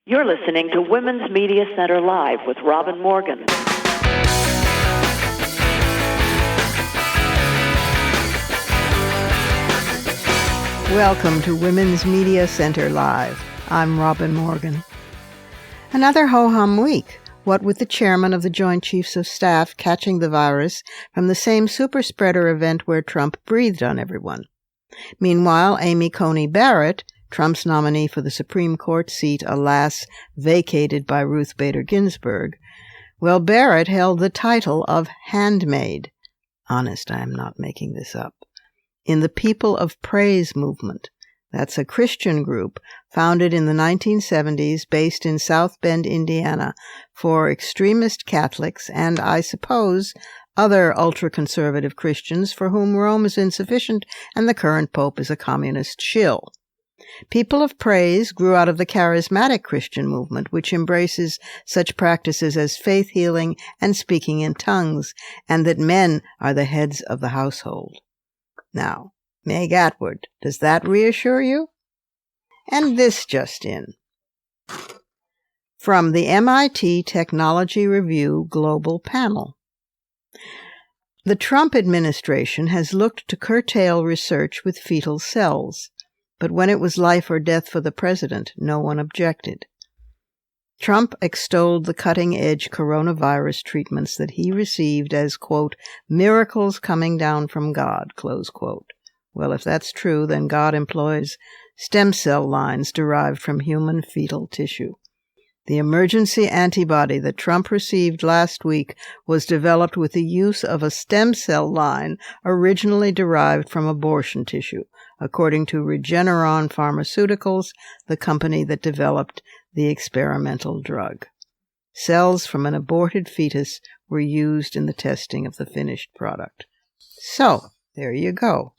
You're listening to Women's Media Center Live with Robin Morgan. Welcome to Women's Media Center Live. I'm Robin Morgan. Another ho-hum week, what with the chairman of the Joint Chiefs of Staff catching the virus from the same super-spreader event where Trump breathed on everyone. Meanwhile, Amy Coney Barrett, Trump's nominee for the Supreme Court seat, alas, vacated by Ruth Bader Ginsburg, well, Barrett held the title of handmaid. Honest, I am not making this up. In the People of Praise movement. That's a Christian group founded in the 1970s based in South Bend, Indiana, for extremist Catholics and, I suppose, other ultra-conservative Christians for whom Rome is insufficient and the current pope is a communist shill. People of Praise grew out of the charismatic Christian movement, which embraces such practices as faith healing and speaking in tongues, and that men are the heads of the household. Now, Meg Atwood, does that reassure you? And this just in. From the MIT Technology Review Global Panel. The Trump administration has looked to curtail research with fetal cells, but when it was life or death for the president, no one objected. Trump extolled the cutting-edge coronavirus treatments that he received as, quote, miracles coming down from God, close quote. Well, if that's true, then God employs stem cell lines derived from human fetal tissue. The emergency antibody that Trump received last week was developed with the use of a stem cell line originally derived from abortion tissue, according to Regeneron Pharmaceuticals, the company that developed the experimental drug. Cells from an aborted fetus were used in the testing of the finished product. So, there you go.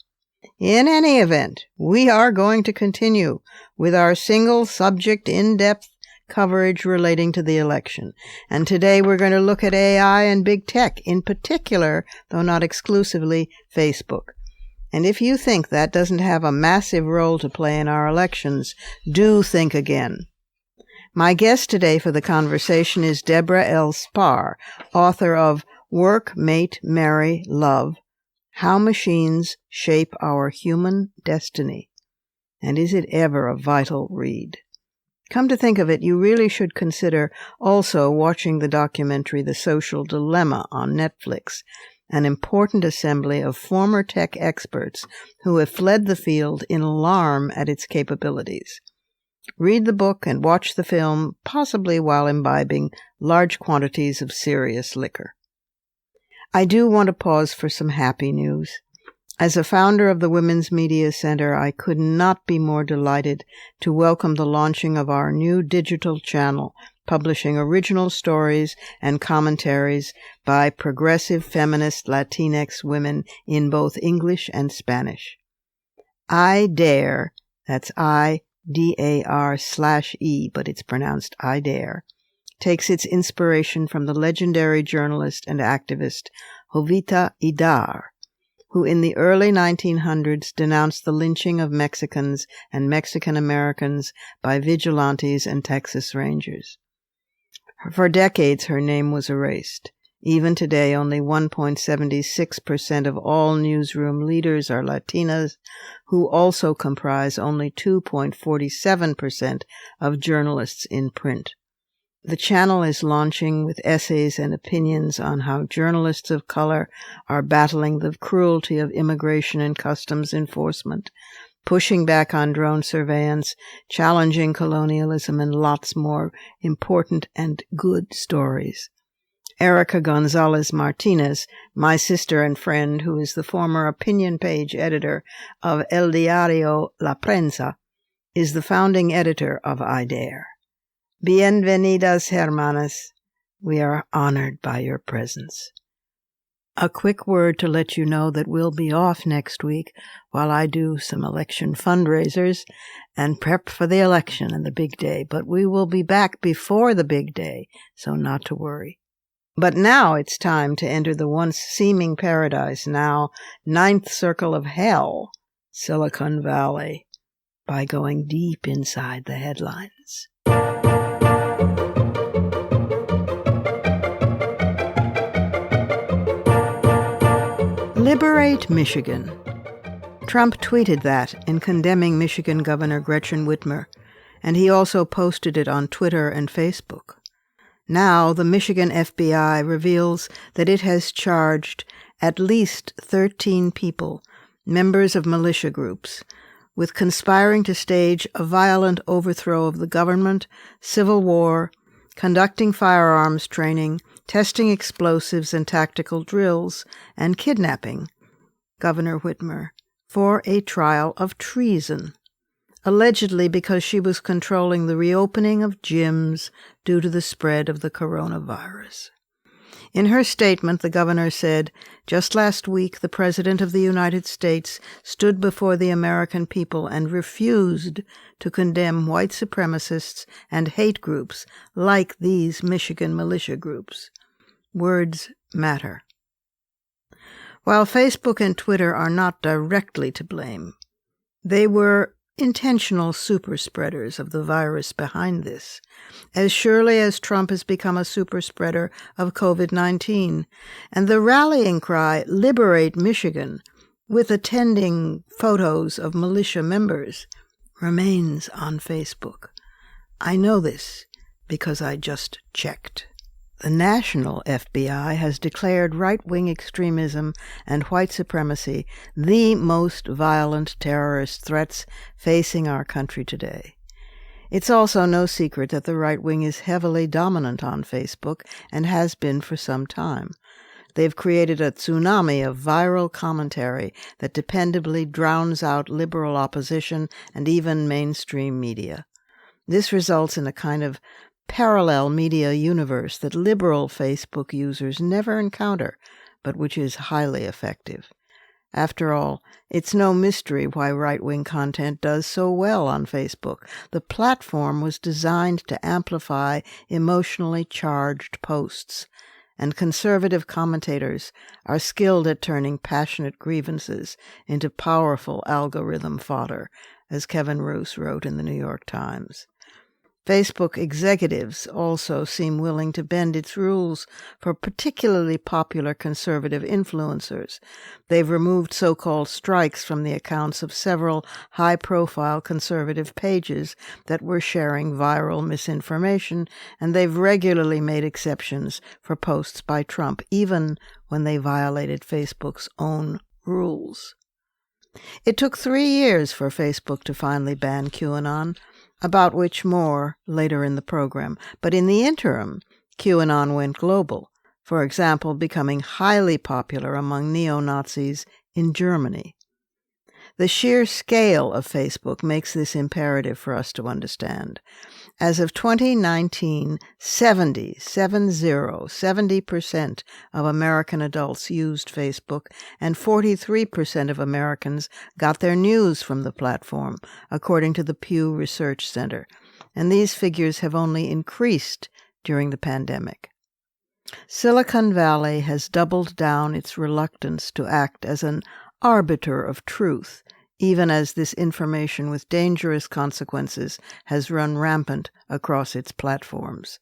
In any event, we are going to continue with our single-subject in-depth coverage relating to the election. And today we're going to look at AI and big tech, in particular, though not exclusively, Facebook. And if you think that doesn't have a massive role to play in our elections, do think again. My guest today for the conversation is Deborah L. Spar, author of Work, Mate, Marry, Love, How Machines Shape Our Human Destiny. And is it ever a vital read? Come to think of it, you really should consider also watching the documentary The Social Dilemma on Netflix, an important assembly of former tech experts who have fled the field in alarm at its capabilities. Read the book and watch the film, possibly while imbibing large quantities of serious liquor. I do want to pause for some happy news. As a founder of the Women's Media Center, I could not be more delighted to welcome the launching of our new digital channel, publishing original stories and commentaries by progressive feminist Latinx women in both English and Spanish. I Dare, that's I-D-A-R/E, but it's pronounced I Dare, takes its inspiration from the legendary journalist and activist Jovita Idar, who in the early 1900s denounced the lynching of Mexicans and Mexican Americans by vigilantes and Texas Rangers. For decades, her name was erased. Even today, only 1.76% of all newsroom leaders are Latinas, who also comprise only 2.47% of journalists in print. The channel is launching with essays and opinions on how journalists of color are battling the cruelty of immigration and customs enforcement, pushing back on drone surveillance, challenging colonialism, and lots more important and good stories. Erica Gonzalez Martinez, my sister and friend, who is the former opinion page editor of El Diario La Prensa, is the founding editor of I Dare. Bienvenidas, hermanas. We are honored by your presence. A quick word to let you know that we'll be off next week while I do some election fundraisers and prep for the election and the big day, but we will be back before the big day, so not to worry. But now it's time to enter the once seeming paradise, now ninth circle of hell, Silicon Valley, by going deep inside the headlines. Liberate Michigan. Trump tweeted that in condemning Michigan Governor Gretchen Whitmer, and he also posted it on Twitter and Facebook. Now, the Michigan FBI reveals that it has charged at least 13 people, members of militia groups, with conspiring to stage a violent overthrow of the government, civil war, conducting firearms training, testing explosives and tactical drills, and kidnapping Governor Whitmer for a trial of treason, allegedly because she was controlling the reopening of gyms due to the spread of the coronavirus. In her statement, the governor said, "Just last week, the President of the United States stood before the American people and refused to condemn white supremacists and hate groups like these Michigan militia groups. Words matter." While Facebook and Twitter are not directly to blame, they were intentional super spreaders of the virus behind this, as surely as Trump has become a super spreader of COVID-19, and the rallying cry, "Liberate Michigan," with attending photos of militia members, remains on Facebook. I know this because I just checked. The national FBI has declared right-wing extremism and white supremacy the most violent terrorist threats facing our country today. It's also no secret that the right wing is heavily dominant on Facebook and has been for some time. They've created a tsunami of viral commentary that dependably drowns out liberal opposition and even mainstream media. This results in a kind of parallel media universe that liberal Facebook users never encounter, but which is highly effective. After all, it's no mystery why right-wing content does so well on Facebook. The platform was designed to amplify emotionally charged posts, and conservative commentators are skilled at turning passionate grievances into powerful algorithm fodder, as Kevin Roose wrote in the New York Times. Facebook executives also seem willing to bend its rules for particularly popular conservative influencers. They've removed so-called strikes from the accounts of several high-profile conservative pages that were sharing viral misinformation, and they've regularly made exceptions for posts by Trump, even when they violated Facebook's own rules. It took 3 years for Facebook to finally ban QAnon, about which more later in the program. But in the interim, QAnon went global, for example, becoming highly popular among neo-Nazis in Germany. The sheer scale of Facebook makes this imperative for us to understand. As of 2019, 70% of American adults used Facebook, and 43% of Americans got their news from the platform, according to the Pew Research Center. And these figures have only increased during the pandemic. Silicon Valley has doubled down its reluctance to act as an arbiter of truth, even as this information with dangerous consequences has run rampant across its platforms.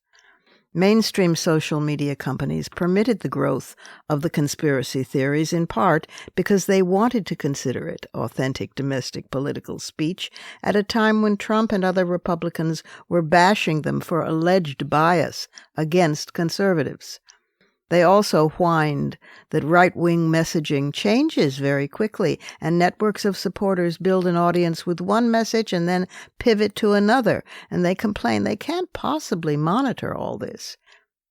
Mainstream social media companies permitted the growth of the conspiracy theories in part because they wanted to consider it authentic domestic political speech at a time when Trump and other Republicans were bashing them for alleged bias against conservatives. They also whined that right-wing messaging changes very quickly, and networks of supporters build an audience with one message and then pivot to another, and they complain they can't possibly monitor all this.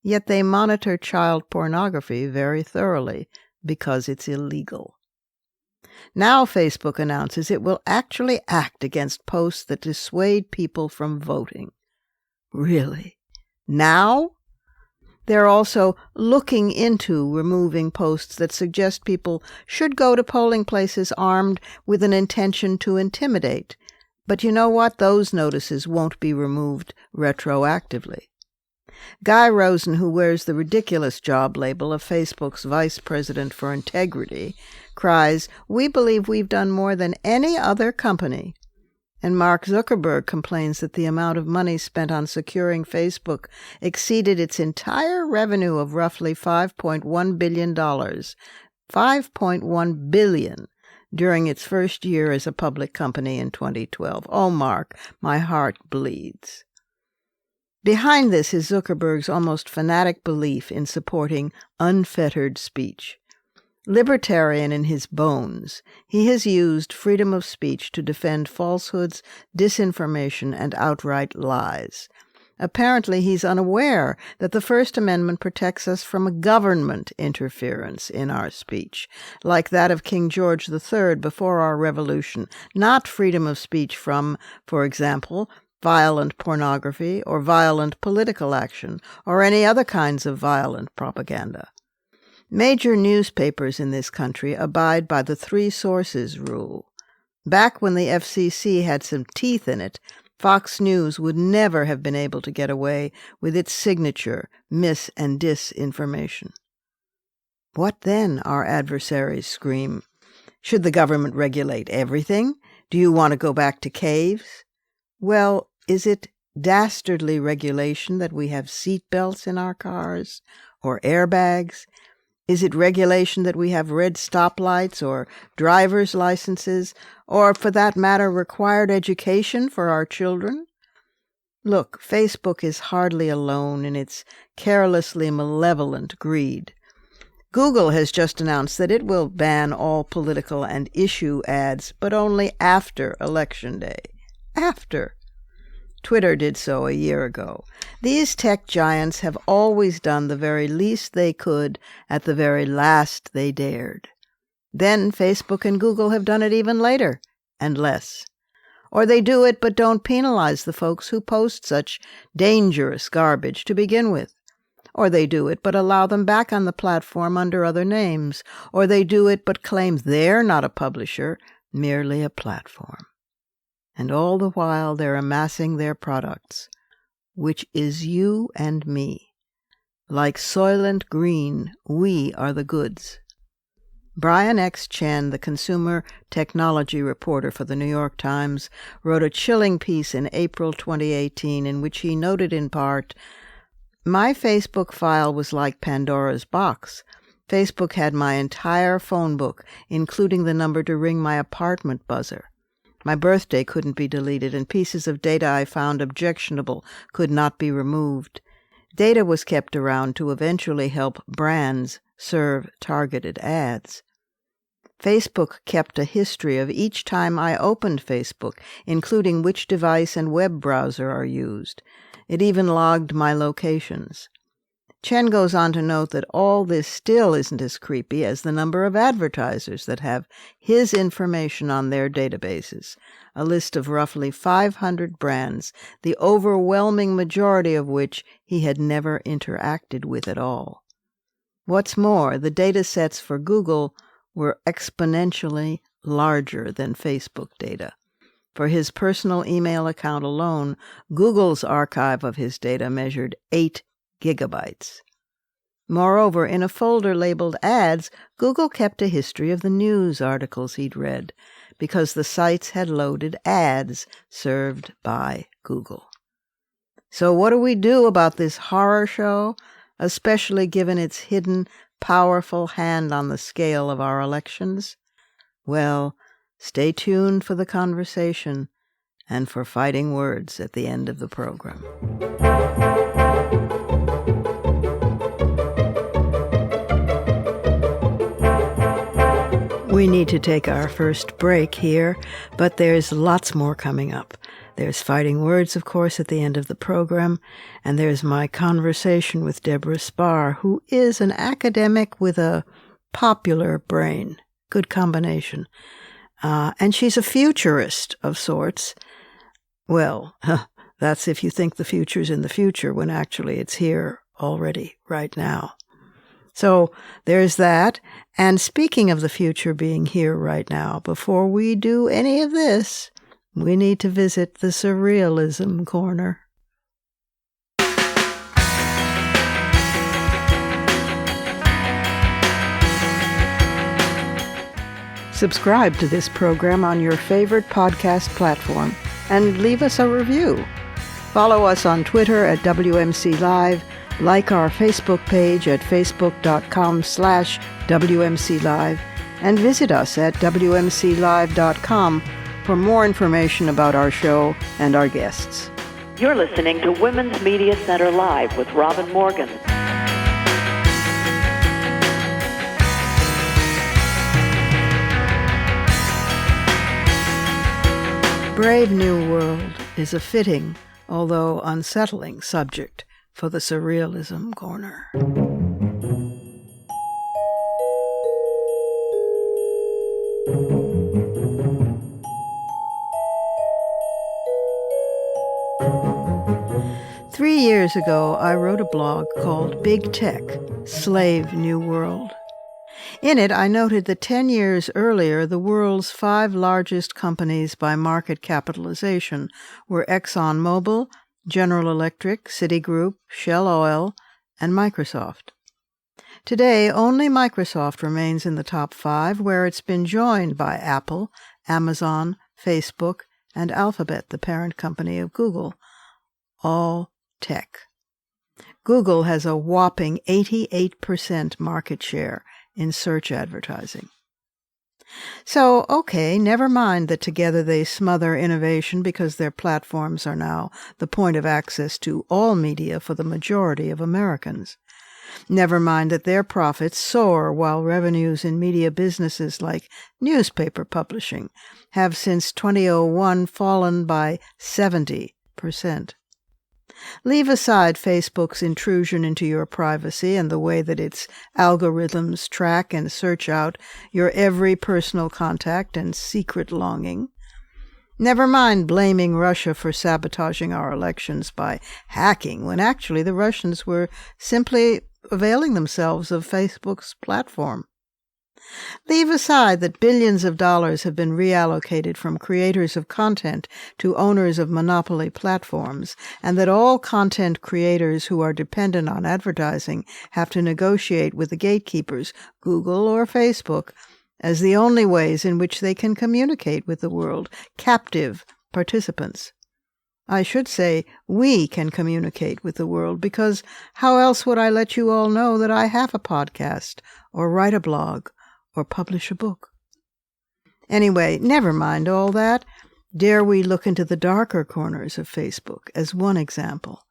Yet they monitor child pornography very thoroughly because it's illegal. Now Facebook announces it will actually act against posts that dissuade people from voting. Really? Now? They're also looking into removing posts that suggest people should go to polling places armed with an intention to intimidate. But you know what? Those notices won't be removed retroactively. Guy Rosen, who wears the ridiculous job label of Facebook's Vice President for Integrity, cries, "We believe we've done more than any other company." And Mark Zuckerberg complains that the amount of money spent on securing Facebook exceeded its entire revenue of roughly $5.1 billion $5.1 billion during its first year as a public company in 2012. Oh, Mark, my heart bleeds. Behind this is Zuckerberg's almost fanatic belief in supporting unfettered speech. Libertarian in his bones, he has used freedom of speech to defend falsehoods, disinformation, and outright lies. Apparently, he's unaware that the First Amendment protects us from government interference in our speech, like that of King George III before our revolution, not freedom of speech from, for example, violent pornography or violent political action or any other kinds of violent propaganda. Major newspapers in this country abide by the three sources rule. Back when the FCC had some teeth in it, Fox News would never have been able to get away with its signature mis- and disinformation. What then, our adversaries scream? Should the government regulate everything? Do you want to go back to caves? Well, is it dastardly regulation that we have seat belts in our cars or airbags? Is it regulation that we have red stoplights or driver's licenses, or, for that matter, required education for our children? Look, Facebook is hardly alone in its carelessly malevolent greed. Google has just announced that it will ban all political and issue ads, but only after Election Day. After. Twitter did so a year ago. These tech giants have always done the very least they could at the very last they dared. Then Facebook and Google have done it even later, and less. Or they do it but don't penalize the folks who post such dangerous garbage to begin with. Or they do it but allow them back on the platform under other names. Or they do it but claim they're not a publisher, merely a platform. And all the while they're amassing their products, which is you and me. Like Soylent Green, we are the goods. Brian X. Chen, the consumer technology reporter for the New York Times, wrote a chilling piece in April 2018 in which he noted in part, "My Facebook file was like Pandora's box. Facebook had my entire phone book, including the number to ring my apartment buzzer. My birthday couldn't be deleted, and pieces of data I found objectionable could not be removed. Data was kept around to eventually help brands serve targeted ads. Facebook kept a history of each time I opened Facebook, including which device and web browser are used. It even logged my locations." Chen goes on to note that all this still isn't as creepy as the number of advertisers that have his information on their databases, a list of roughly 500 brands, the overwhelming majority of which he had never interacted with at all. What's more, the data sets for Google were exponentially larger than Facebook data. For his personal email account alone, Google's archive of his data measured 8 gigabytes. Moreover, in a folder labeled Ads, Google kept a history of the news articles he'd read, because the sites had loaded ads served by Google. So what do we do about this horror show, especially given its hidden, powerful hand on the scale of our elections? Well, stay tuned for the conversation and for fighting words at the end of the program. We need to take our first break here, but there's lots more coming up. There's Fighting Words, of course, at the end of the program, and there's my conversation with Deborah Spar, who is an academic with a popular brain. Good combination. And she's a futurist of sorts. Well, that's if you think the future's in the future, when actually it's here already, right now. So there's that. And speaking of the future being here right now, before we do any of this, we need to visit the Surrealism Corner. Subscribe to this program on your favorite podcast platform and leave us a review. Follow us on Twitter at WMC Live Like our Facebook page at facebook.com/WMC Live and visit us at WMClive.com for more information about our show and our guests. You're listening to Women's Media Center Live with Robin Morgan. Brave New World is a fitting, although unsettling, subject for the Surrealism Corner. Three years ago, I wrote a blog called Big Tech, Slave New World. In it, I noted that 10 years earlier, the world's 5 largest companies by market capitalization were ExxonMobil, General Electric, Citigroup, Shell Oil, and Microsoft. Today, only Microsoft remains in the top 5, where it's been joined by Apple, Amazon, Facebook, and Alphabet, the parent company of Google. All tech. Google has a whopping 88% market share in search advertising. So, okay, never mind that together they smother innovation because their platforms are now the point of access to all media for the majority of Americans. Never mind that their profits soar while revenues in media businesses like newspaper publishing have since 2001 fallen by 70%. Leave aside Facebook's intrusion into your privacy and the way that its algorithms track and search out your every personal contact and secret longing. Never mind blaming Russia for sabotaging our elections by hacking, when actually the Russians were simply availing themselves of Facebook's platform. Leave aside that billions of dollars have been reallocated from creators of content to owners of monopoly platforms, and that all content creators who are dependent on advertising have to negotiate with the gatekeepers, Google or Facebook, as the only ways in which they can communicate with the world, captive participants. I should say we can communicate with the world, because how else would I let you all know that I have a podcast, or write a blog, or publish a book? Anyway, never mind all that. Dare we look into the darker corners of Facebook as one example?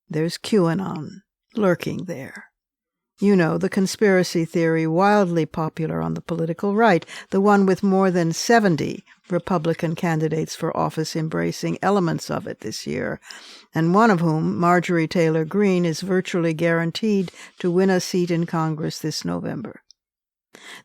There's QAnon lurking there. You know, the conspiracy theory wildly popular on the political right, the one with more than 70 Republican candidates for office embracing elements of it this year, and one of whom, Marjorie Taylor Greene, is virtually guaranteed to win a seat in Congress this November.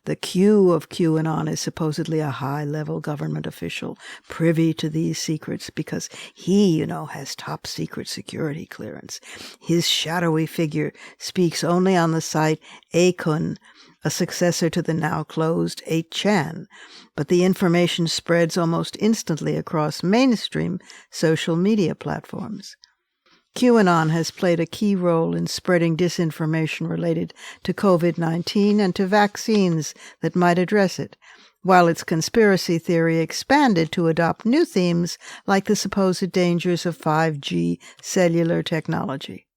The Q of QAnon is supposedly a high-level government official privy to these secrets because he, has top-secret security clearance. His shadowy figure speaks only on the site Akun, a successor to the now-closed 8chan, but the information spreads almost instantly across mainstream social media platforms. QAnon has played a key role in spreading disinformation related to COVID-19 and to vaccines that might address it, while its conspiracy theory expanded to adopt new themes like the supposed dangers of 5G cellular technology.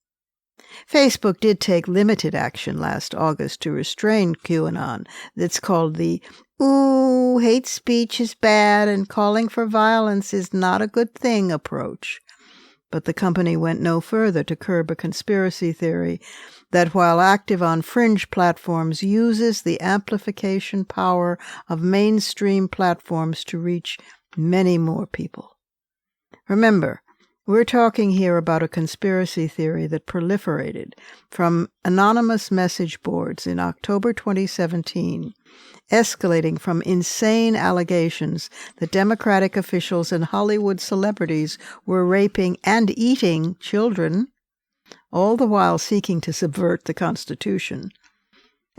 Facebook did take limited action last August to restrain QAnon. That's called the "ooh, hate speech is bad and calling for violence is not a good thing" approach. But the company went no further to curb a conspiracy theory that, while active on fringe platforms, uses the amplification power of mainstream platforms to reach many more people. Remember, we're talking here about a conspiracy theory that proliferated from anonymous message boards in October 2017, escalating from insane allegations that Democratic officials and Hollywood celebrities were raping and eating children, all the while seeking to subvert the Constitution,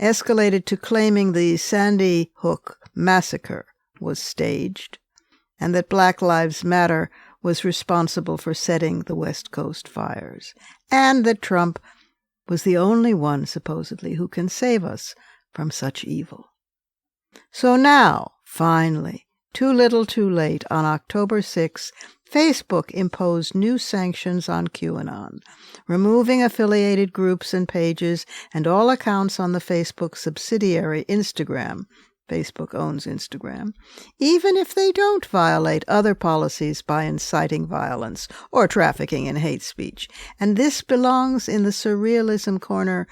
escalated to claiming the Sandy Hook massacre was staged, and that Black Lives Matter was responsible for setting the West Coast fires, and that Trump was the only one, supposedly, who can save us from such evil. So now, finally, Too little, too late. On October 6, Facebook imposed new sanctions on QAnon, removing affiliated groups and pages and all accounts on the Facebook subsidiary Instagram. Facebook owns Instagram, even if they don't violate other policies by inciting violence or trafficking in hate speech. And this belongs in the surrealism corner.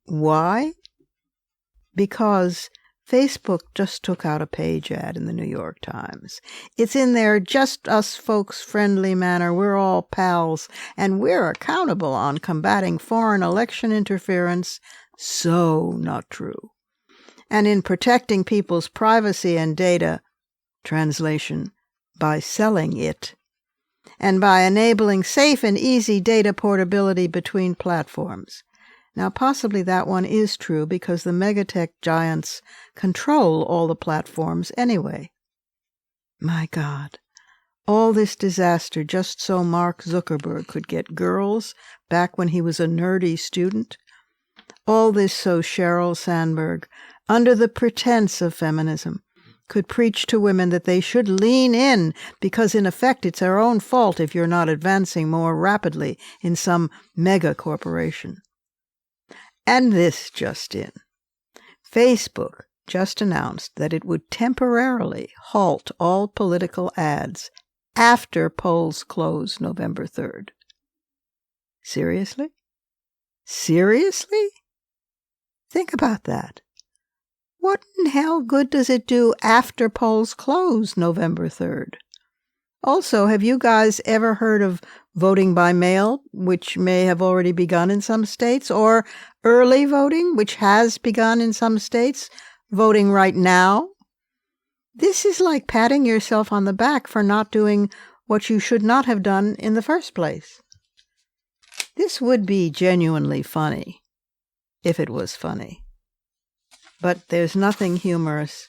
Why? Because Facebook just took out a page ad in the New York Times. It's in their just us folks friendly manner. We're all pals, and we're accountable on combating foreign election interference. So not true. And in protecting people's privacy and data, translation, by selling it, and by enabling safe and easy data portability between platforms. Now, possibly that one is true because the megatech giants control all the platforms anyway. My God, all this disaster just so Mark Zuckerberg could get girls back when he was a nerdy student? All this so Sheryl Sandberg, under the pretense of feminism, could preach to women that they should lean in because, in effect, it's our own fault if you're not advancing more rapidly in some mega corporation. And this just in. Facebook just announced that it would temporarily halt all political ads after polls close November 3rd. Seriously? Seriously? Think about that. What in hell good does it do after polls close November 3rd? Also, have you guys ever heard of voting by mail, which may have already begun in some states, or early voting, which has begun in some states, voting right now? This is like patting yourself on the back for not doing what you should not have done in the first place. This would be genuinely funny, if it was funny. But there's nothing humorous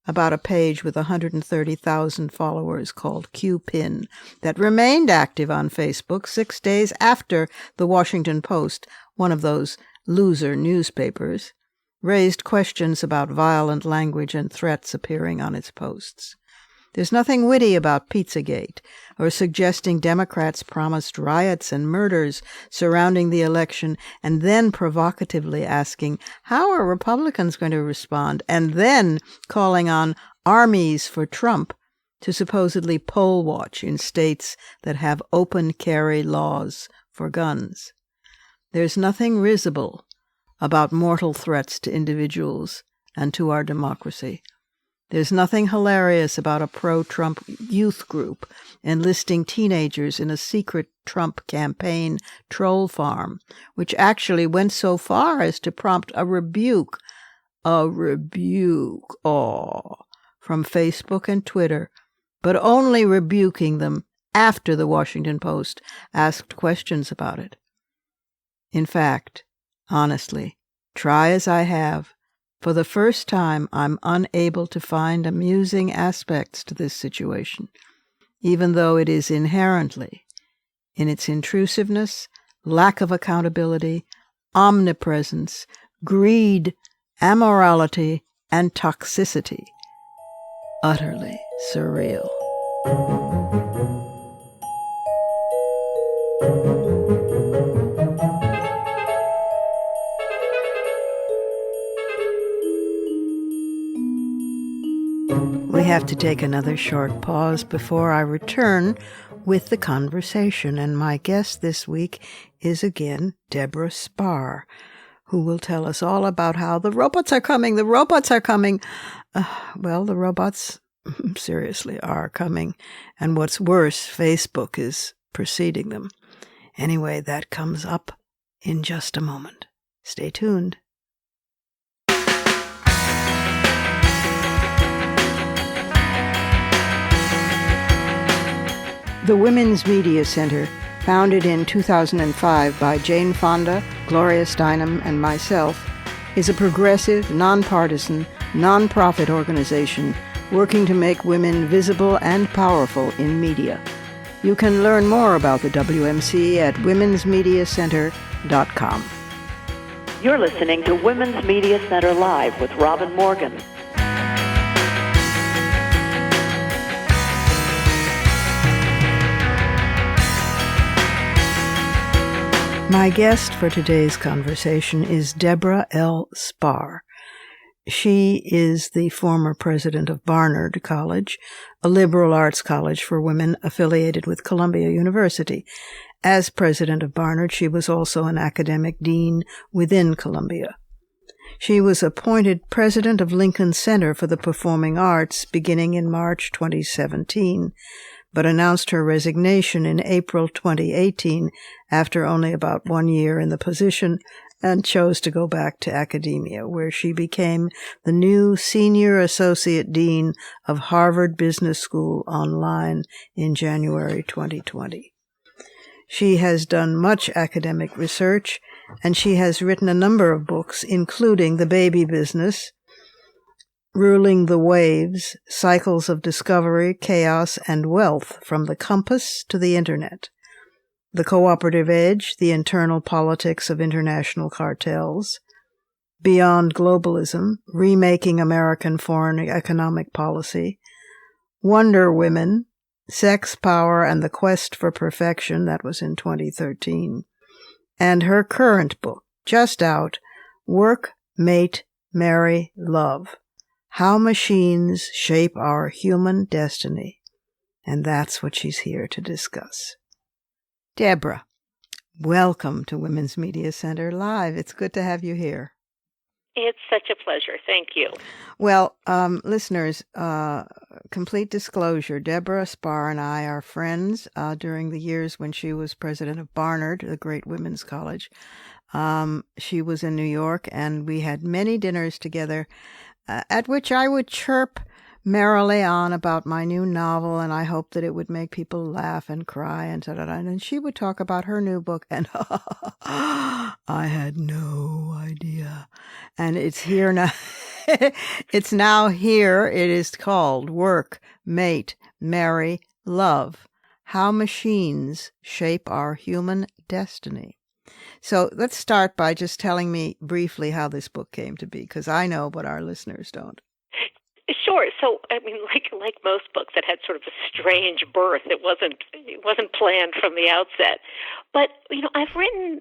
about a page with 130,000 followers called QPin that remained active on Facebook 6 days after the Washington Post, one of those loser newspapers, raised questions about violent language and threats appearing on its posts. There's nothing witty about Pizzagate or suggesting Democrats promised riots and murders surrounding the election and then provocatively asking, how are Republicans going to respond? And then calling on armies for Trump to supposedly poll watch in states that have open carry laws for guns. There's nothing risible about mortal threats to individuals and to our democracy. There's nothing hilarious about a pro-Trump youth group enlisting teenagers in a secret Trump campaign troll farm, which actually went so far as to prompt a rebuke, from Facebook and Twitter, but only rebuking them after the Washington Post asked questions about it. In fact, honestly, try as I have, for the first time, I'm unable to find amusing aspects to this situation, even though it is inherently, in its intrusiveness, lack of accountability, omnipresence, greed, amorality, and toxicity, utterly surreal. We have to take another short pause before I return with the conversation, and my guest this week is again Deborah Spar, who will tell us all about how the robots are coming. The robots are coming. Well, the robots seriously are coming, and what's worse, Facebook is preceding them. Anyway, that comes up in just a moment. Stay tuned. The Women's Media Center, founded in 2005 by Jane Fonda, Gloria Steinem, and myself, is a progressive, nonpartisan, nonprofit organization working to make women visible and powerful in media. You can learn more about the WMC at womensmediacenter.com. You're listening to Women's Media Center Live with Robin Morgan. My guest for today's conversation is Deborah L. Spar. She is the former president of Barnard College, a liberal arts college for women affiliated with Columbia University. As president of Barnard, she was also an academic dean within Columbia. She was appointed president of Lincoln Center for the Performing Arts beginning in March 2017, but announced her resignation in April 2018 after only about 1 year in the position and chose to go back to academia, where she became the new Senior Associate Dean of Harvard Business School online in January 2020. She has done much academic research, and she has written a number of books, including The Baby Business, Ruling the Waves, Cycles of Discovery, Chaos, and Wealth from the Compass to the Internet, The Cooperative Edge, The Internal Politics of International Cartels, Beyond Globalism, Remaking American Foreign Economic Policy, Wonder Women, Sex, Power, and the Quest for Perfection, that was in 2013, and her current book, just out, Work, Mate, Marry, Love, How Machines Shape Our Human Destiny. And that's what she's here to discuss. Deborah, welcome to Women's Media Center Live. It's good to have you here. It's such a pleasure. Thank you. Well, listeners, complete disclosure, Deborah Spar and I are friends during the years when she was president of Barnard, the great women's college. She was in New York, and we had many dinners together, at which I would chirp merrily on about my new novel, and I hoped that it would make people laugh and cry and da-da-da. And then she would talk about her new book, and I had no idea. And it's here now. It's now here. It is called Work, Mate, Marry, Love, How Machines Shape Our Human Destiny. So let's start by just telling me briefly how this book came to be, because I know, but our listeners don't. Sure. So, I mean, like most books that had sort of a strange birth, it wasn't planned from the outset. But I've written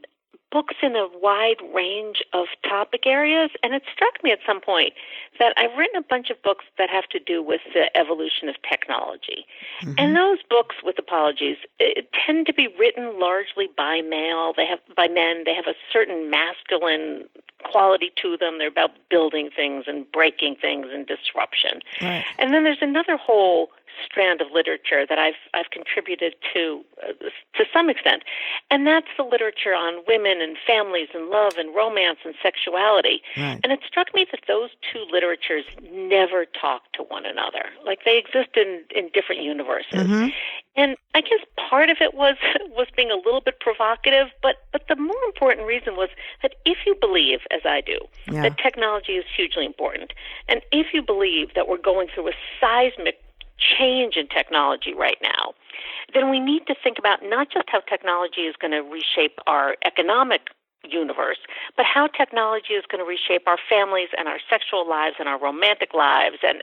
books in a wide range of topic areas, and it struck me at some point that I've written a bunch of books that have to do with the evolution of technology. Mm-hmm. And those books, with apologies, tend to be written largely by men. They have a certain masculine quality to them. They're about building things and breaking things and disruption. Right. And then there's another whole strand of literature that I've contributed to some extent, and that's the literature on women and families and love and romance and sexuality. Right. And it struck me that those two literatures never talk to one another. Like, they exist in different universes. Mm-hmm. And I guess part of it was being a little bit provocative, but the more important reason was that if you believe, as I do, that technology is hugely important, and if you believe that we're going through a seismic change in technology right now, then we need to think about not just how technology is going to reshape our economic universe, but how technology is going to reshape our families and our sexual lives and our romantic lives and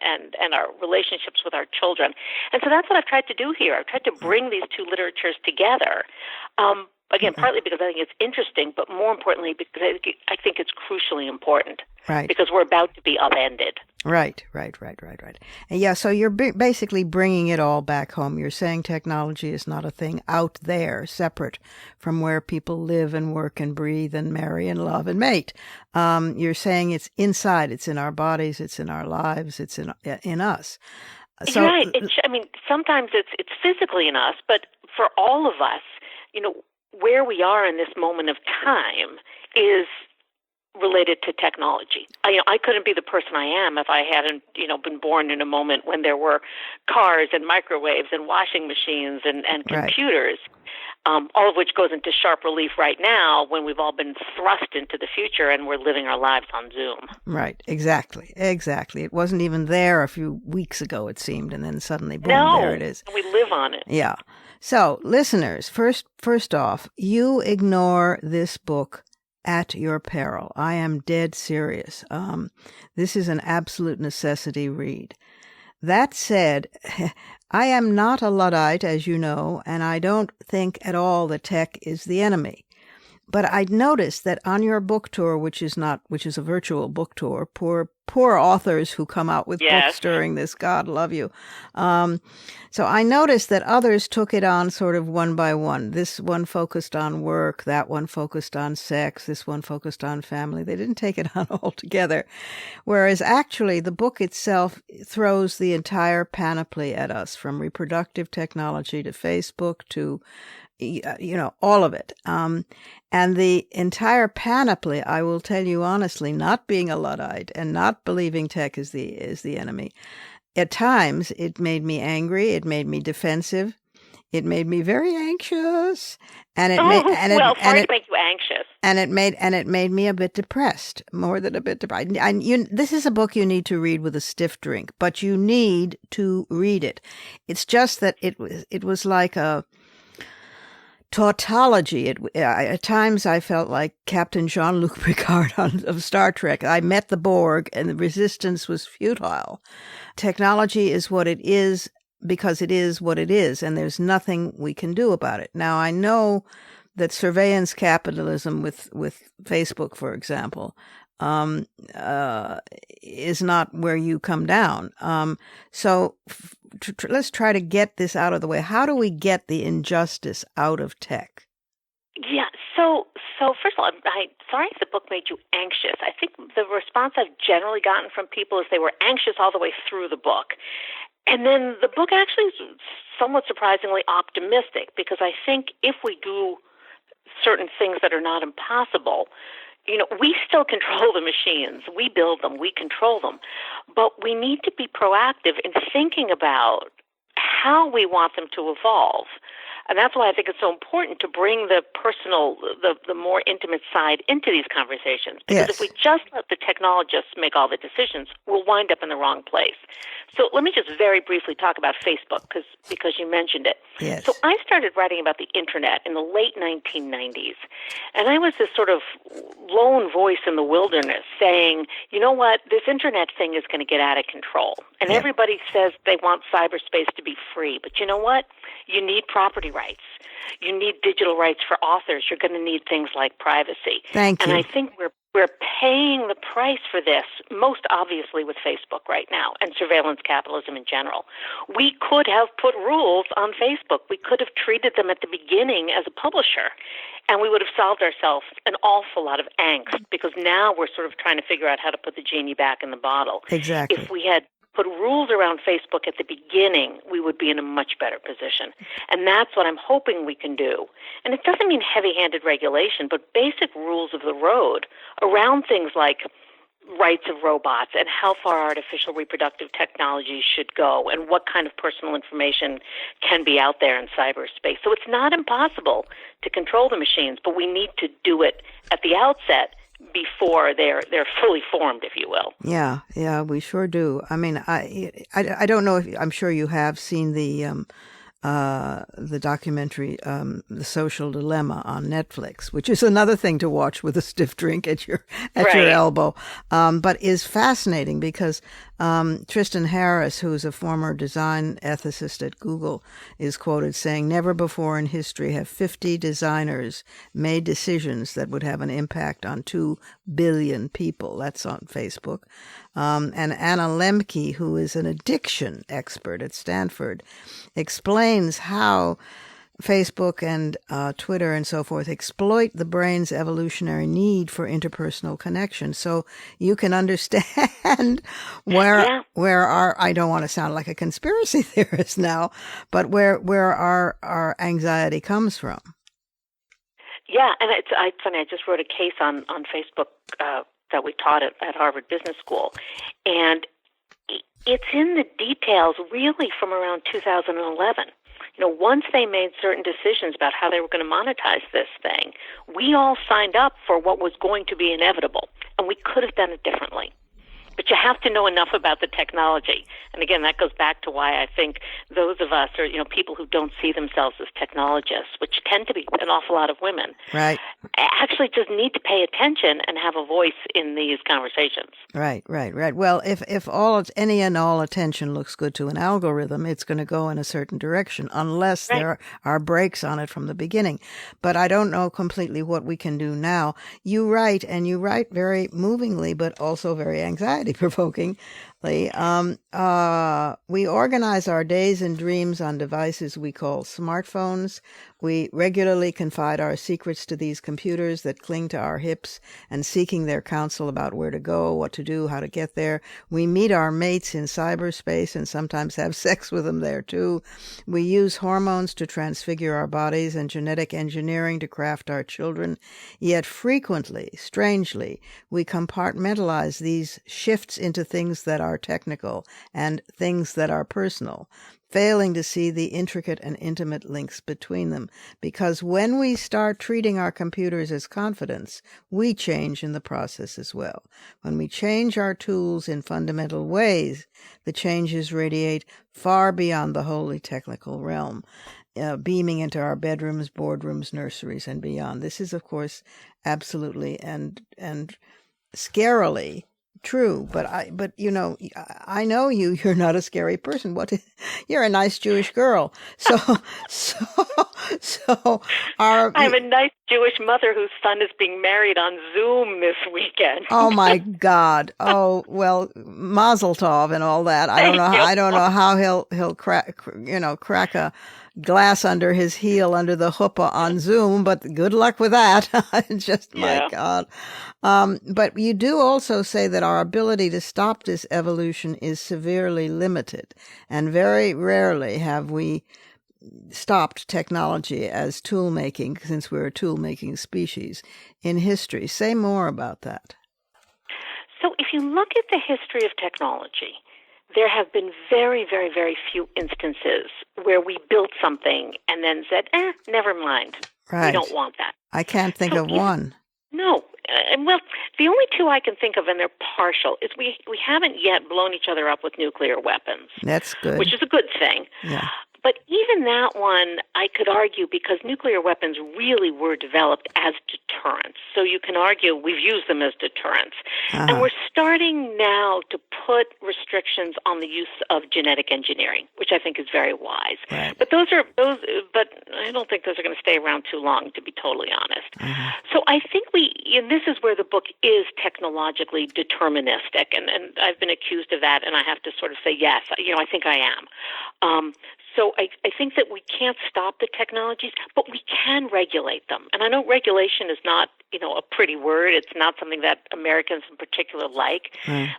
our relationships with our children. And so that's what I've tried to do here. I've tried to bring these two literatures together. Again, partly because I think it's interesting, but more importantly, because I think it's crucially important. Right. Because we're about to be upended. Right. And yeah, so you're basically bringing it all back home. You're saying technology is not a thing out there, separate from where people live and work and breathe and marry and love and mate. You're saying it's inside. It's in our bodies. It's in our lives. It's in us. So, right. Sometimes it's physically in us, but for all of us, where we are in this moment of time is related to technology. I couldn't be the person I am if I hadn't, been born in a moment when there were cars and microwaves and washing machines and computers, all of which goes into sharp relief right now when we've all been thrust into the future and we're living our lives on Zoom. Right, exactly. It wasn't even there a few weeks ago, it seemed, and then suddenly, boom, there it is. We live on it. Yeah. So, listeners, first off, you ignore this book at your peril. I am dead serious. This is an absolute necessity read. That said, I am not a Luddite, as you know, and I don't think at all that tech is the enemy. but I'd noticed that on your book tour, which is a virtual book tour, poor authors who come out with books during this, God love you. So I noticed that others took it on sort of one by one. This one focused on work, that one focused on sex, this one focused on family. They didn't take it on all together. Whereas actually the book itself throws the entire panoply at us, from reproductive technology to Facebook to all of it. And the entire panoply, I will tell you honestly, not being a Luddite and not believing tech is the enemy, at times it made me angry, it made me defensive, it made me very anxious, and it made make you anxious, and it made me a bit depressed, more than a bit depressed. This is a book you need to read with a stiff drink, but you need to read it. It's just that it was like a tautology. At times I felt like Captain Jean-Luc Picard of Star Trek. I met the Borg and the resistance was futile. Technology is what it is because it is what it is, and there's nothing we can do about it. Now, I know that surveillance capitalism with Facebook, for example, is not where you come down. So let's try to get this out of the way. How do we get the injustice out of tech? Yeah. So first of all, I'm sorry if the book made you anxious. I think the response I've generally gotten from people is they were anxious all the way through the book. And then the book actually is somewhat surprisingly optimistic, because I think if we do certain things that are not impossible, we still control the machines. We build them. We control them. But we need to be proactive in thinking about how we want them to evolve. And that's why I think it's so important to bring the personal, the more intimate side into these conversations. Because if we just let the technologists make all the decisions, we'll wind up in the wrong place. So let me just very briefly talk about Facebook, because you mentioned it. Yes. So I started writing about the Internet in the late 1990s. And I was this sort of lone voice in the wilderness saying, you know what, this Internet thing is going to get out of control. And everybody says they want cyberspace to be free. But you know what? You need property rights. You need digital rights for authors. You're going to need things like privacy. Thank you. And I think we're paying the price for this, most obviously with Facebook right now, and surveillance capitalism in general. We could have put rules on Facebook. We could have treated them at the beginning as a publisher, and we would have solved ourselves an awful lot of angst, because now we're sort of trying to figure out how to put the genie back in the bottle. Exactly. If we had put rules around Facebook at the beginning, we would be in a much better position. And that's what I'm hoping we can do. And it doesn't mean heavy-handed regulation, but basic rules of the road around things like rights of robots and how far artificial reproductive technology should go and what kind of personal information can be out there in cyberspace. So it's not impossible to control the machines, but we need to do it at the outset before they're fully formed, if you will. Yeah, we sure do. I mean, I don't know if, I'm sure you have seen the documentary, The Social Dilemma on Netflix, which is another thing to watch with a stiff drink at your elbow, but is fascinating because Tristan Harris, who's a former design ethicist at Google, is quoted saying, "Never before in history have 50 designers made decisions that would have an impact on 2 billion people." That's on Facebook. And Anna Lemke, who is an addiction expert at Stanford, explains how Facebook and Twitter and so forth exploit the brain's evolutionary need for interpersonal connection. So you can understand where our, I don't want to sound like a conspiracy theorist now, but where our anxiety comes from. Yeah, and it's funny. I just wrote a case on Facebook that we taught at Harvard Business School, and it's in the details really from around 2011. Once they made certain decisions about how they were going to monetize this thing, we all signed up for what was going to be inevitable, and we could have done it differently. But you have to know enough about the technology. And again, that goes back to why I think those of us, or people who don't see themselves as technologists, which tend to be an awful lot of women, right, actually just need to pay attention and have a voice in these conversations. Right. Well, if any and all attention looks good to an algorithm, it's going to go in a certain direction, unless there are brakes on it from the beginning. But I don't know completely what we can do now. You write very movingly, but also very anxiety-provokingly. We organize our days and dreams on devices we call smartphones. We regularly confide our secrets to these computers that cling to our hips and seeking their counsel about where to go, what to do, how to get there. We meet our mates in cyberspace and sometimes have sex with them there too. We use hormones to transfigure our bodies and genetic engineering to craft our children. Yet frequently, strangely, we compartmentalize these shifts into things that are technical and things that are personal, failing to see the intricate and intimate links between them. Because when we start treating our computers as confidants, we change in the process as well. When we change our tools in fundamental ways, the changes radiate far beyond the wholly technical realm, beaming into our bedrooms, boardrooms, nurseries, and beyond. This is, of course, absolutely and scarily true, but I know you're not a scary person. You're a nice Jewish girl. So I have a nice Jewish mother whose son is being married on Zoom this weekend. Oh my God. Oh, well, Mazel Tov and all that. I don't know how he'll crack a glass under his heel under the chuppah on Zoom, but good luck with that. My God. But you do also say that our ability to stop this evolution is severely limited, and very rarely have we stopped technology as tool making, since we're a tool making species, in history. Say more about that. So if you look at the history of technology, there have been very, very, very few instances where we built something and then said, never mind. Right. We don't want that. I can't think of one. No. Well, the only two I can think of, and they're partial, is we haven't yet blown each other up with nuclear weapons. That's good. Which is a good thing. Yeah. But even that one, I could argue, because nuclear weapons really were developed as deterrents. So you can argue we've used them as deterrents. And we're starting now to put restrictions on the use of genetic engineering, which I think is very wise. Right. But but I don't think those are going to stay around too long, to be totally honest. So I think and this is where the book is technologically deterministic, and I've been accused of that, and I have to sort of say, yes, I think I am. So I think that we can't stop the technologies, but we can regulate them. And I know regulation is not, a pretty word. It's not something that Americans in particular like.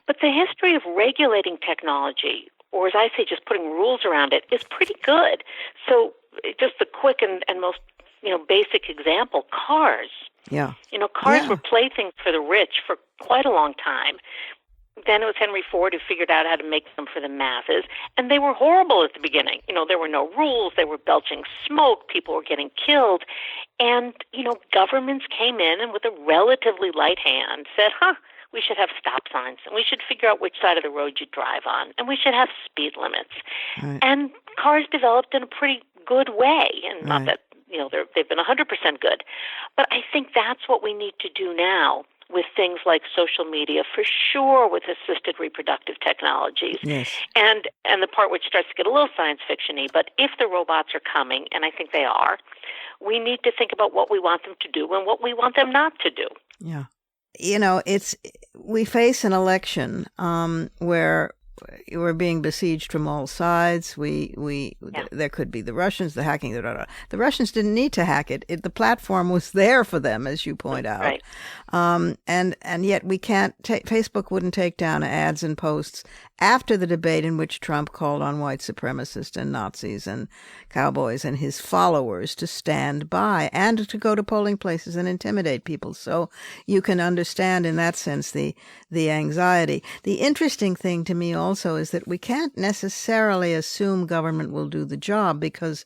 But the history of regulating technology, or as I say, just putting rules around it, is pretty good. So just the quick and most, basic example, cars. Yeah. Cars were playthings for the rich for quite a long time. Then it was Henry Ford who figured out how to make them for the masses, and they were horrible at the beginning. There were no rules. They were belching smoke. People were getting killed. And, governments came in and with a relatively light hand said, we should have stop signs, and we should figure out which side of the road you drive on, and we should have speed limits. Right. And cars developed in a pretty good way, and not that, they've been 100% good. But I think that's what we need to do now with things like social media, for sure, with assisted reproductive technologies. Yes. And the part which starts to get a little science fiction-y, but if the robots are coming, and I think they are, we need to think about what we want them to do and what we want them not to do. Yeah. We face an election where we're being besieged from all sides. There could be the Russians, the hacking. The Russians didn't need to hack it. The platform was there for them, as you point out. Right. And yet we can't. Facebook wouldn't take down ads and posts after the debate in which Trump called on white supremacists and Nazis and cowboys and his followers to stand by and to go to polling places and intimidate people. So you can understand in that sense the anxiety. The interesting thing to me also is that we can't necessarily assume government will do the job because,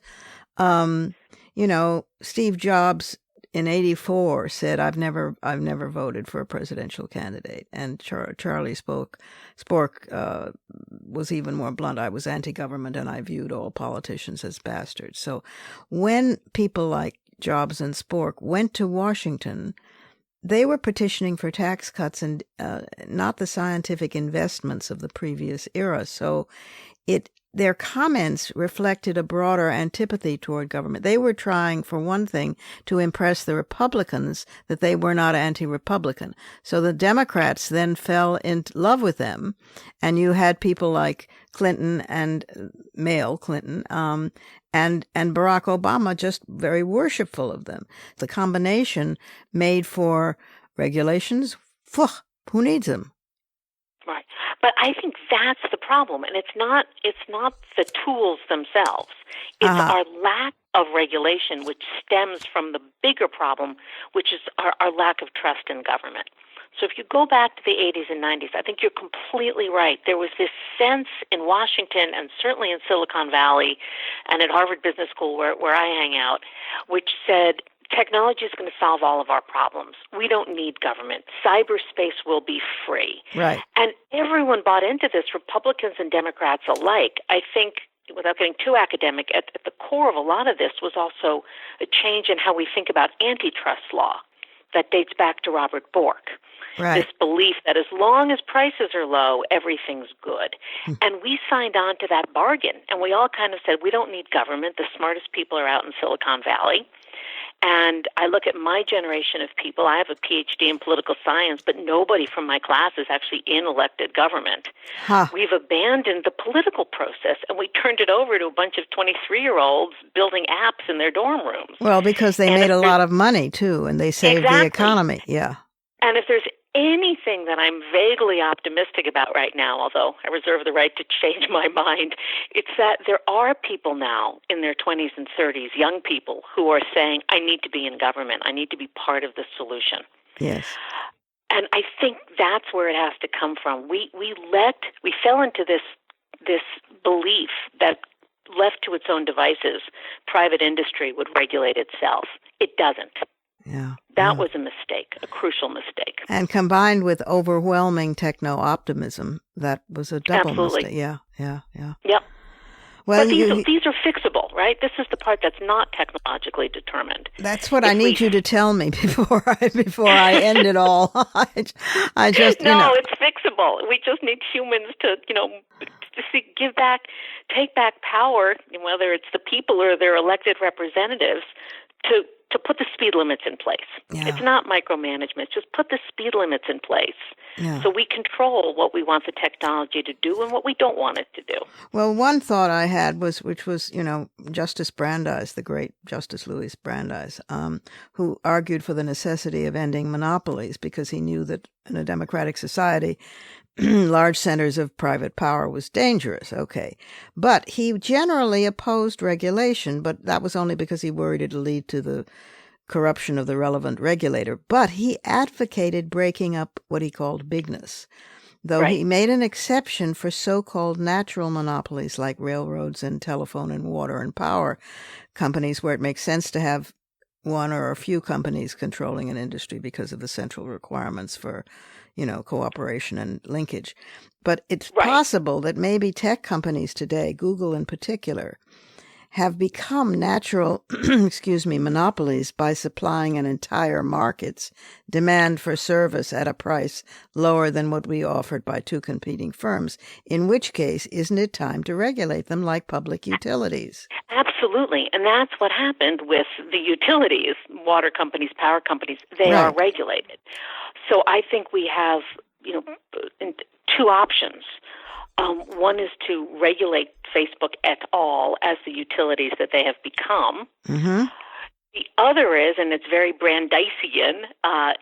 Steve Jobs in '84 said, "I've never voted for a presidential candidate," and Charlie Spork was even more blunt. "I was anti-government, and I viewed all politicians as bastards." So, when people like Jobs and Spork went to Washington, they were petitioning for tax cuts and not the scientific investments of the previous era. So, their comments reflected a broader antipathy toward government. They were trying, for one thing, to impress the Republicans that they were not anti-Republican. So the Democrats then fell in love with them, and you had people like Clinton and male Clinton and Barack Obama just very worshipful of them. The combination made for regulations. Who needs them? Right. But I think that's the problem, and it's not the tools themselves. It's our lack of regulation, which stems from the bigger problem, which is our lack of trust in government. So if you go back to the 80s and 90s, I think you're completely right. There was this sense in Washington and certainly in Silicon Valley and at Harvard Business School where I hang out, which said, technology is going to solve all of our problems. We don't need government. Cyberspace will be free. Right. And everyone bought into this, Republicans and Democrats alike. I think, without getting too academic, at the core of a lot of this was also a change in how we think about antitrust law that dates back to Robert Bork. Right. This belief that as long as prices are low, everything's good. And we signed on to that bargain, and we all kind of said, we don't need government. The smartest people are out in Silicon Valley. And I look at my generation of people. I have a PhD in political science, but nobody from my class is actually in elected government. We've abandoned the political process, and we turned it over to a bunch of 23-year-olds building apps in their dorm rooms. Well, because they made a lot of money, too, and they saved the economy. Yeah. And if there's anything that I'm vaguely optimistic about right now, although I reserve the right to change my mind, it's that there are people now in their 20s and 30s, young people, who are saying, I need to be in government. I need to be part of the solution. Yes. And I think that's where it has to come from. We fell into this belief that left to its own devices, private industry would regulate itself. It doesn't. Yeah. That was a mistake, a crucial mistake. And combined with overwhelming techno-optimism, that was a double mistake. Yeah. Yep. Well, but these are fixable, right? This is the part that's not technologically determined. That's what I need you to tell me before I end it all. I just it's fixable. We just need humans to take back power, whether it's the people or their elected representatives, to put the speed limits in place. Yeah. It's not micromanagement. Just put the speed limits in place so we control what we want the technology to do and what we don't want it to do. Well, one thought I had which was, Justice Brandeis, the great Justice Louis Brandeis, who argued for the necessity of ending monopolies because he knew that in a democratic society, large centers of private power was dangerous. Okay. But he generally opposed regulation, but that was only because he worried it'd lead to the corruption of the relevant regulator. But he advocated breaking up what he called bigness, though he made an exception for so-called natural monopolies like railroads and telephone and water and power companies where it makes sense to have one or a few companies controlling an industry because of the central requirements for cooperation and linkage. But it's possible that maybe tech companies today, Google in particular, have become natural, monopolies by supplying an entire market's demand for service at a price lower than what we offered by two competing firms, in which case, isn't it time to regulate them like public utilities? Absolutely. And that's what happened with the utilities, water companies, power companies. They are regulated. So I think we have, two options. One is to regulate Facebook et al. As the utilities that they have become. Mm-hmm. The other is, and it's very Brandeisian,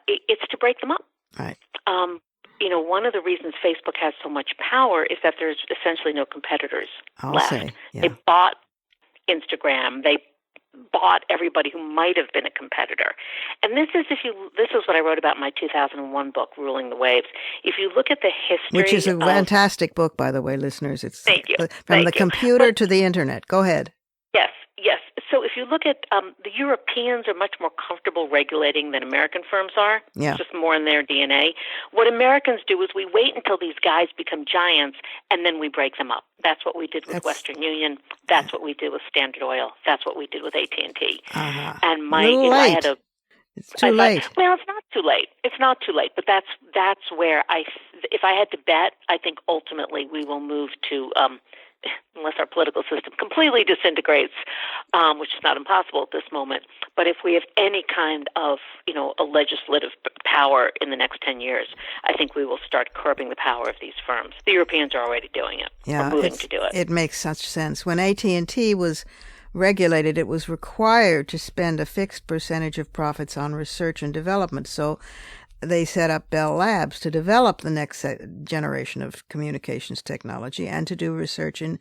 it's to break them up. Right. One of the reasons Facebook has so much power is that there's essentially no competitors left. They bought Instagram. They bought everybody who might have been a competitor. And this is what I wrote about in my 2001 book, Ruling the Waves. If you look at the history, which is a fantastic book, by the way, listeners. It's Thank you. From the computer to the internet. Go ahead. Yes. Yes. So if you look at the Europeans are much more comfortable regulating than American firms are. Yeah. It's just more in their DNA. What Americans do is we wait until these guys become giants and then we break them up. That's what we did with Western Union. That's what we did with Standard Oil. That's what we did with AT&T. Uh-huh. And my, a little I late. had a. It's too late. Well, it's not too late. It's not too late. But that's where if I had to bet, I think ultimately we will move to. Unless our political system completely disintegrates, which is not impossible at this moment. But if we have any kind of, a legislative power in the next 10 years, I think we will start curbing the power of these firms. The Europeans are already doing it. Yeah, or moving to do it. It makes such sense. When AT&T was regulated, it was required to spend a fixed percentage of profits on research and development. So they set up Bell Labs to develop the next generation of communications technology and to do research in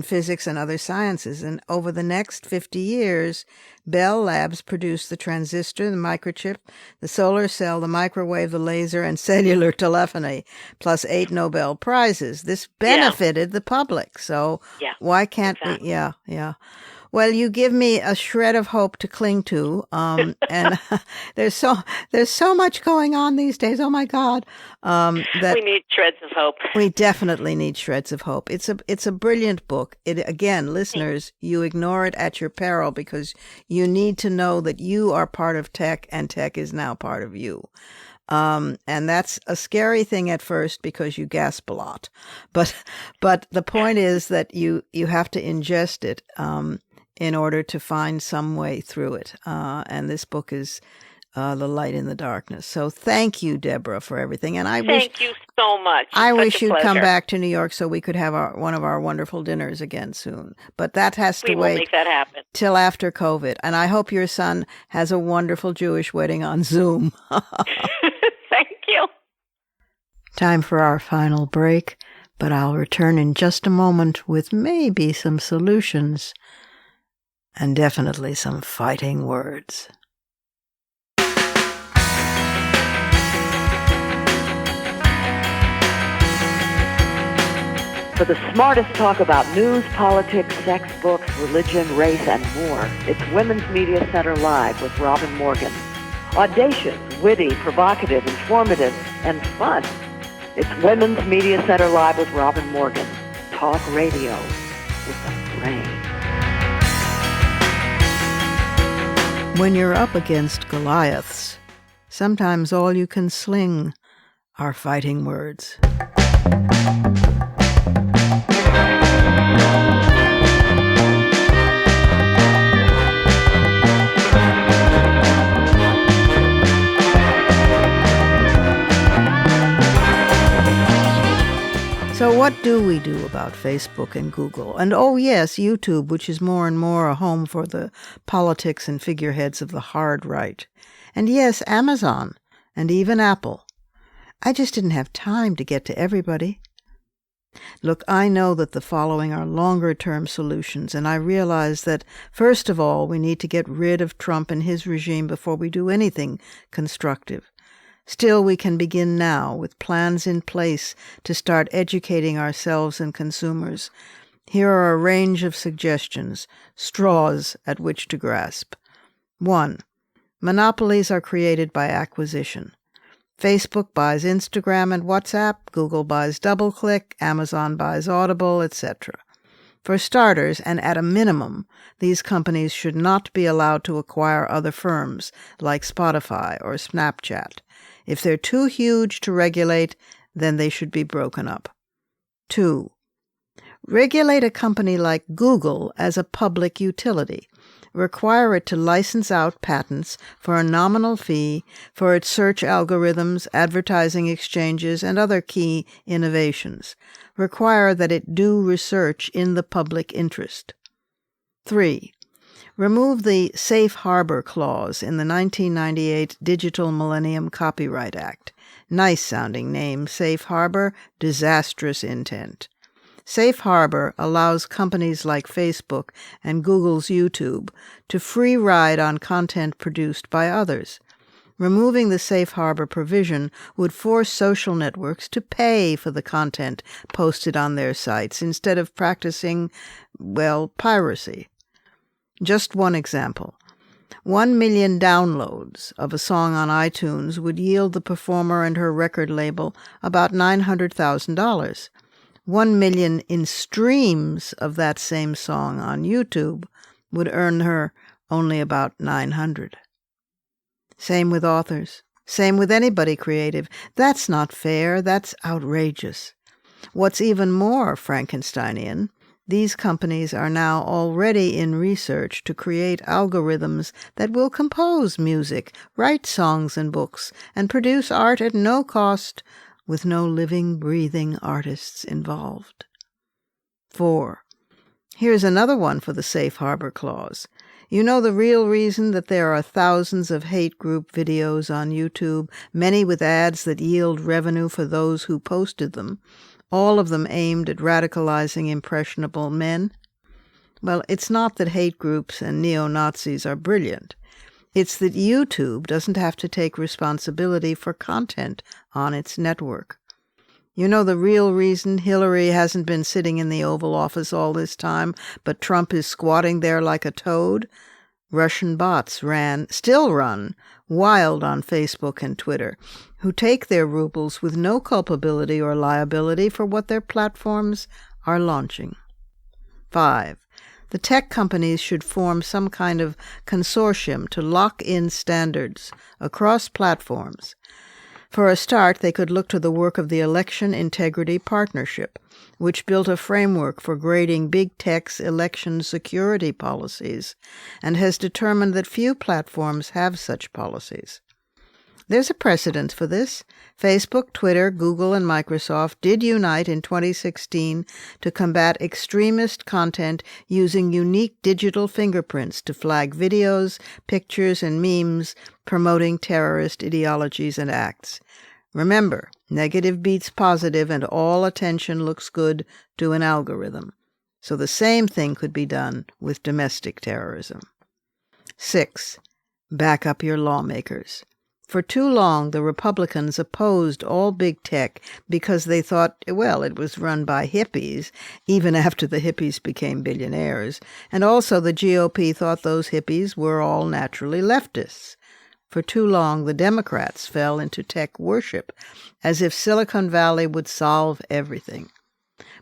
physics and other sciences. And over the next 50 years, Bell Labs produced the transistor, the microchip, the solar cell, the microwave, the laser, and cellular telephony, plus 8 Nobel Prizes. This benefited the public. So why can't we? Yeah. Well, you give me a shred of hope to cling to, and there's so much going on these days. Oh my God, that we need shreds of hope. We definitely need shreds of hope. It's a brilliant book. Again, listeners, you ignore it at your peril because you need to know that you are part of tech, and tech is now part of you. And that's a scary thing at first because you gasp a lot, but the point is that you have to ingest it. In order to find some way through it. And this book is The Light in the Darkness. So thank you, Deborah, for everything. And thank you so much. I wish you'd come back to New York so we could have one of our wonderful dinners again soon. But that has to wait. We will make that happen. Till after COVID. And I hope your son has a wonderful Jewish wedding on Zoom. Thank you. Time for our final break, but I'll return in just a moment with maybe some solutions. And definitely some fighting words. For the smartest talk about news, politics, sex, books, religion, race, and more, it's Women's Media Center Live with Robin Morgan. Audacious, witty, provocative, informative, and fun. It's Women's Media Center Live with Robin Morgan. Talk radio with a brain. When you're up against Goliaths, sometimes all you can sling are fighting words. So what do we do about Facebook and Google? And oh yes, YouTube, which is more and more a home for the politics and figureheads of the hard right. And yes, Amazon, and even Apple. I just didn't have time to get to everybody. Look, I know that the following are longer-term solutions, and I realize that, first of all, we need to get rid of Trump and his regime before we do anything constructive. Still, we can begin now with plans in place to start educating ourselves and consumers. Here are a range of suggestions, straws at which to grasp. 1. Monopolies are created by acquisition. Facebook buys Instagram and WhatsApp, Google buys DoubleClick, Amazon buys Audible, etc. For starters, and at a minimum, these companies should not be allowed to acquire other firms like Spotify or Snapchat. If they're too huge to regulate, then they should be broken up. 2. Regulate a company like Google as a public utility. Require it to license out patents for a nominal fee for its search algorithms, advertising exchanges, and other key innovations. Require that it do research in the public interest. 3. Remove the Safe Harbor Clause in the 1998 Digital Millennium Copyright Act. Nice-sounding name, Safe Harbor, disastrous intent. Safe Harbor allows companies like Facebook and Google's YouTube to free ride on content produced by others. Removing the Safe Harbor provision would force social networks to pay for the content posted on their sites instead of practicing, piracy. Just one example. 1 million downloads of a song on iTunes would yield the performer and her record label about $900,000. 1 million in streams of that same song on YouTube would earn her only about 900. Same with authors. Same with anybody creative. That's not fair. That's outrageous. What's even more Frankensteinian, these companies are now already in research to create algorithms that will compose music, write songs and books, and produce art at no cost, with no living, breathing artists involved. 4. Here's another one for the safe harbor clause. You know the real reason that there are thousands of hate group videos on YouTube, many with ads that yield revenue for those who posted them, all of them aimed at radicalizing impressionable men? Well, it's not that hate groups and neo-Nazis are brilliant. It's that YouTube doesn't have to take responsibility for content on its network. You know the real reason Hillary hasn't been sitting in the Oval Office all this time, but Trump is squatting there like a toad? Russian bots still run, wild on Facebook and Twitter, who take their rubles with no culpability or liability for what their platforms are launching. 5. The tech companies should form some kind of consortium to lock in standards across platforms. For a start, they could look to the work of the Election Integrity Partnership, which built a framework for grading big tech's election security policies and has determined that few platforms have such policies. There's a precedent for this. Facebook, Twitter, Google, and Microsoft did unite in 2016 to combat extremist content using unique digital fingerprints to flag videos, pictures, and memes promoting terrorist ideologies and acts. Remember, negative beats positive and all attention looks good to an algorithm. So the same thing could be done with domestic terrorism. 6. Back up your lawmakers. For too long, the Republicans opposed all big tech because they thought, well, it was run by hippies, even after the hippies became billionaires, and also the GOP thought those hippies were all naturally leftists. For too long, the Democrats fell into tech worship, as if Silicon Valley would solve everything.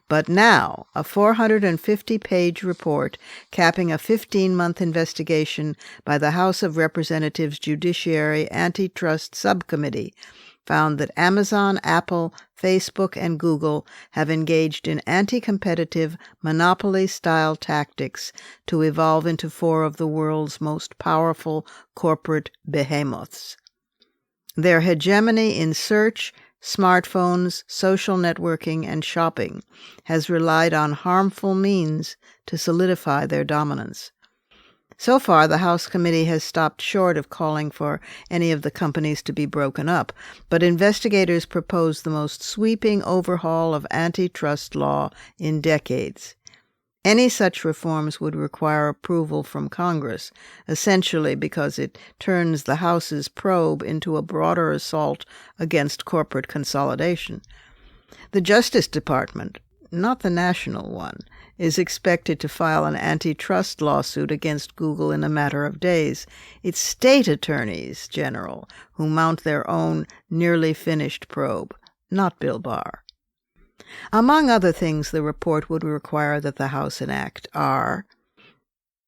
But now, a 450-page report capping a 15-month investigation by the House of Representatives Judiciary Antitrust Subcommittee found that Amazon, Apple, Facebook, and Google have engaged in anti-competitive, monopoly-style tactics to evolve into 4 of the world's most powerful corporate behemoths. Their hegemony in search, smartphones, social networking, and shopping has relied on harmful means to solidify their dominance. So far, the House committee has stopped short of calling for any of the companies to be broken up, but investigators propose the most sweeping overhaul of antitrust law in decades. Any such reforms would require approval from Congress, essentially because it turns the House's probe into a broader assault against corporate consolidation. The Justice Department, not the national one, is expected to file an antitrust lawsuit against Google in a matter of days. It's state attorneys general who mount their own nearly finished probe, not Bill Barr. Among other things the report would require that the House enact are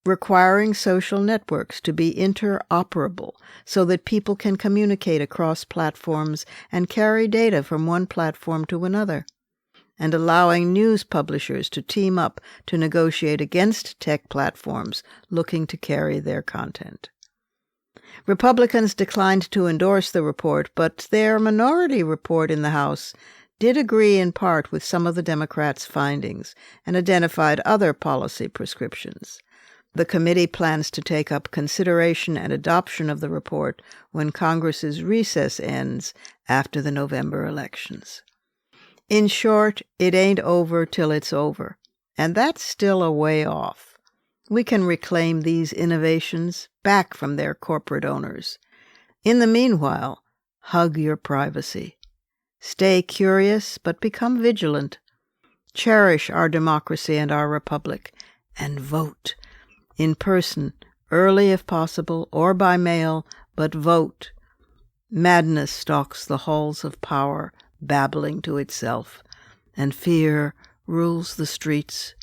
requiring social networks to be interoperable so that people can communicate across platforms and carry data from one platform to another, and allowing news publishers to team up to negotiate against tech platforms looking to carry their content. Republicans declined to endorse the report, but their minority report in the House did agree in part with some of the Democrats' findings and identified other policy prescriptions. The committee plans to take up consideration and adoption of the report when Congress's recess ends after the November elections. In short, it ain't over till it's over, and that's still a way off. We can reclaim these innovations back from their corporate owners. In the meanwhile, hug your privacy. Stay curious, but become vigilant. Cherish our democracy and our republic, and vote. in person, early if possible, or by mail, but vote. Madness stalks the halls of power, babbling to itself, and fear rules the streets.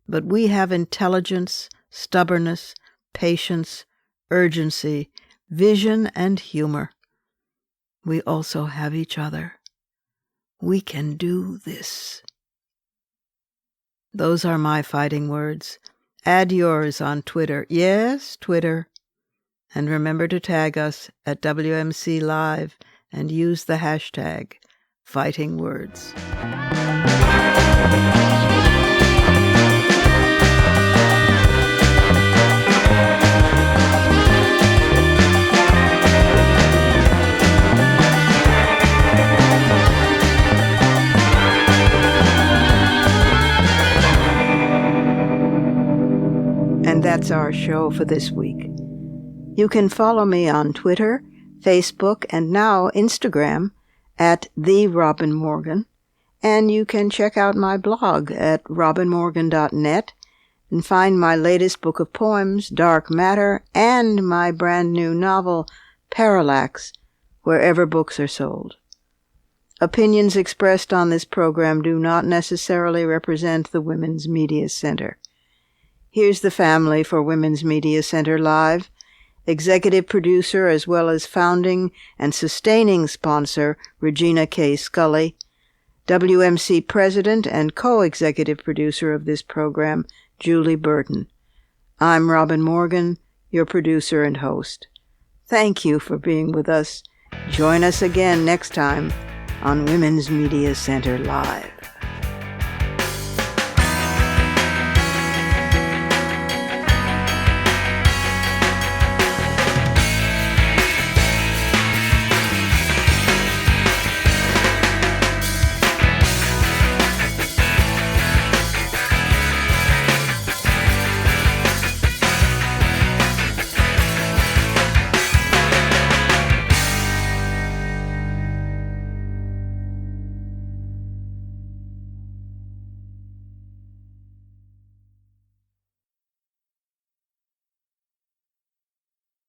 But we have intelligence, stubbornness, patience, urgency, vision, and humor. We also have each other. We can do this. Those are my fighting words. Add yours on Twitter. Yes, Twitter. And remember to tag us at WMC Live and use the hashtag Fighting Words. And that's our show for this week. You can follow me on Twitter, Facebook, and now Instagram at The Robin Morgan, and you can check out my blog at robinmorgan.net and find my latest book of poems, Dark Matter, and my brand new novel, Parallax, wherever books are sold. Opinions expressed on this program do not necessarily represent the Women's Media Center. Here's the family for Women's Media Center Live. Executive producer as well as founding and sustaining sponsor, Regina K. Scully. WMC president and co-executive producer of this program, Julie Burton. I'm Robin Morgan, your producer and host. Thank you for being with us. Join us again next time on Women's Media Center Live.